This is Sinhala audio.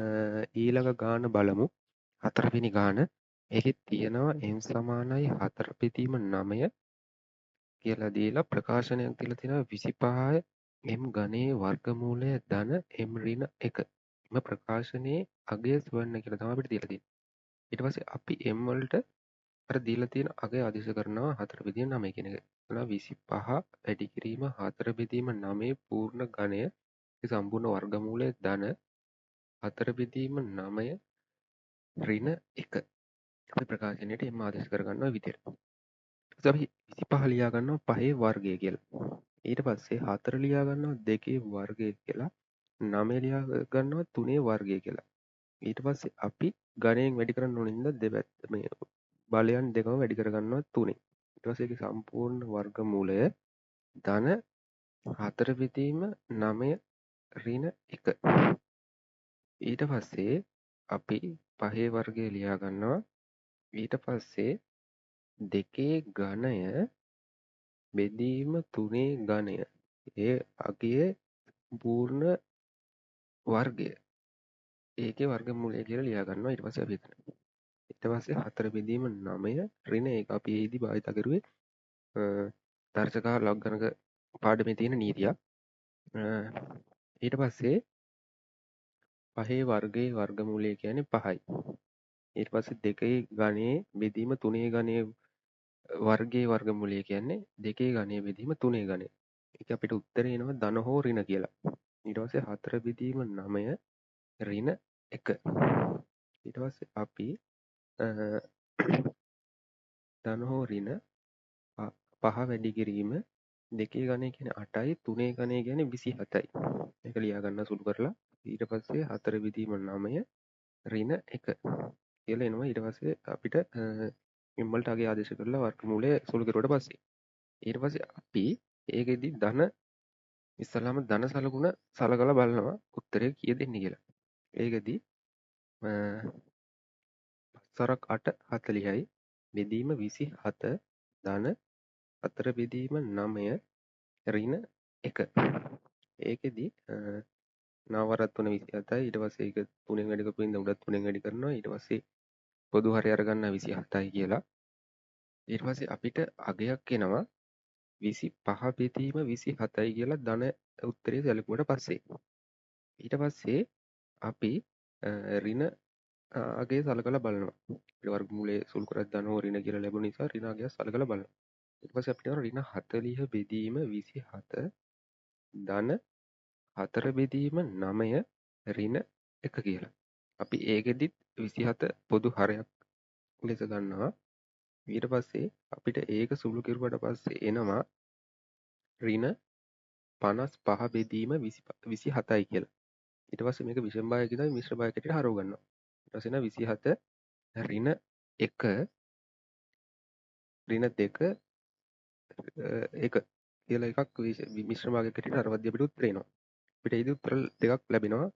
ඊළඟ ගාන බලමු. 4 වෙනි ගාන. ඒකෙත් තියෙනවා m සමානයි 4 බෙදීම 9 කියලා දීලා ප්‍රකාශනයක් දීලා තියෙනවා 25 m ඝනයේ වර්ගමූලය ධන m ඍණ 1. මේ ප්‍රකාශනයේ අගය සොයන්න කියලා තමයි අපිට දීලා තියෙන්නේ. ඊට පස්සේ අපි m වලට අර දීලා තියෙන අගය ආදේශ කරනවා 4 බෙදීම 9 කියන එක. එතන 25 වැඩි කිරීම 4 බෙදීම 9 පූර්ණ ඝනය සම්පූර්ණ වර්ගමූලය ධන 4 බෙදීම 9 ඍණ 1. අපි ප්‍රකාශනයට m ආදේශ කරගන්නවා විදියට. ඊට අපි 25 ලියා ගන්නවා 5 වර්ගය කියලා. ඊට පස්සේ 4 ලියා ගන්නවා 2 වර්ගය කියලා. 9 ලියා ගන්නවා 3 වර්ගය කියලා. ඊට පස්සේ අපි ඝනයෙන් වැඩි කරන්න ඕන හින්දා දෙපැත්ත මේ බලයන් දෙකම වැඩි කරගන්නවා 3. ඊට පස්සේ ඒකේ සම්පූර්ණ වර්ගමූලය ධන 4 බෙදීම 9 ඍණ 1. ඊට පස්සේ අපි 5 වර්ගය ලියා ගන්නවා. ඊට පස්සේ 2 ඝනය බෙදීම 3 ඝනය. ඒ අගයේ පූර්ණ වර්ගය. ඒකේ වර්ගමූලය කියලා ලියා ගන්නවා. ඊට පස්සේ අපි එතන. ඊට පස්සේ 4 බෙදීම 9 ඍණ 1 අපි ඒදි භාවිත කරුවේ දර්ශක ලග්ගනක පාඩමේ තියෙන නීතියක්. ඊට පස්සේ 5 වර්ගයේ වර්ගමූලය කියන්නේ 5යි. ඊට පස්සේ 2 ඝනයේ බෙදීම 3 ඝනයේ වර්ගයේ වර්ගමූලය කියන්නේ 2 ඝනයේ බෙදීම 3 ඝනය. ඒක අපිට උත්තරේ එනවා ධන හෝ ඍණ කියලා. ඊට පස්සේ 4 බෙදීම 9 ඍණ 1. ඊට පස්සේ අපි ධන හෝ ඍණ 5 වැඩි කිරීම 2 ඝනය කියන්නේ 8යි 3 ඝනය කියන්නේ 27යි. ඒක ලියා ගන්න සුළු කරලා ඊට පස්සේ 4 බෙදීම 9 ඍණ 1 කියලා එනවා. ඊට පස්සේ අපිට m වලට අගය ආදේශ කරලා වර්ගමූලය සුළු කරුවට පස්සේ ඊට පස්සේ අපි ඒකෙදි ධන ඉස්සලාම ධන සලකුණ සලකලා බලනවා උත්තරේ කීයද එන්නේ කියලා. ඒකෙදි 5 8 40යි බෙදීම 27 ධන 4 බෙදීම 9 ඍණ 1. ඒකෙදි 9 වරක් 3 27යි. ඊට පස්සේ ඒක 3ෙන් වැඩි කරපු ඉඳන් උඩත් 3ෙන් වැඩි කරනවා. ඊට පස්සේ පොදු හරය අරගන්න 27යි කියලා. ඊට පස්සේ අපිට අගයක් එනවා 25 බෙදීම 27යි කියලා ධන උත්තරේ සැලකුවට පස්සේ. ඊට පස්සේ අපි ඍණ අගය සලකලා බලනවා. අපිට වර්ගමූලයේ සුළු කරත් ධන හෝ ඍණ කියලා ලැබුණ නිසා ඍණ අගය සලකලා බලනවා. ඊට පස්සේ අපිට ඍණ 40 බෙදීම 27 ධන 4 බෙදීම 9 ඍණ 1 කියලා. අපි ඒකෙදිත් 27 පොදු හරයක් ලෙස ගන්නවා. ඊට පස්සේ අපිට ඒක සුළු කෙරුවට පස්සේ එනවා ඍණ 55 බෙදීම 27යි කියලා. ඊට පස්සේ මේක විෂම භාගයක ඉඳන් මිශ්‍ර භාගයකට හරව ගන්නවා. ඊට පස්සේ එනවා 27 ඍණ 1 ඍණ 2 1 කියලා එකක් මිශ්‍ර භාගයකට හරවද්දී අපිට උත්තර එනවා. අපිට ඒදි උත්තර දෙකක් ලැබෙනවා.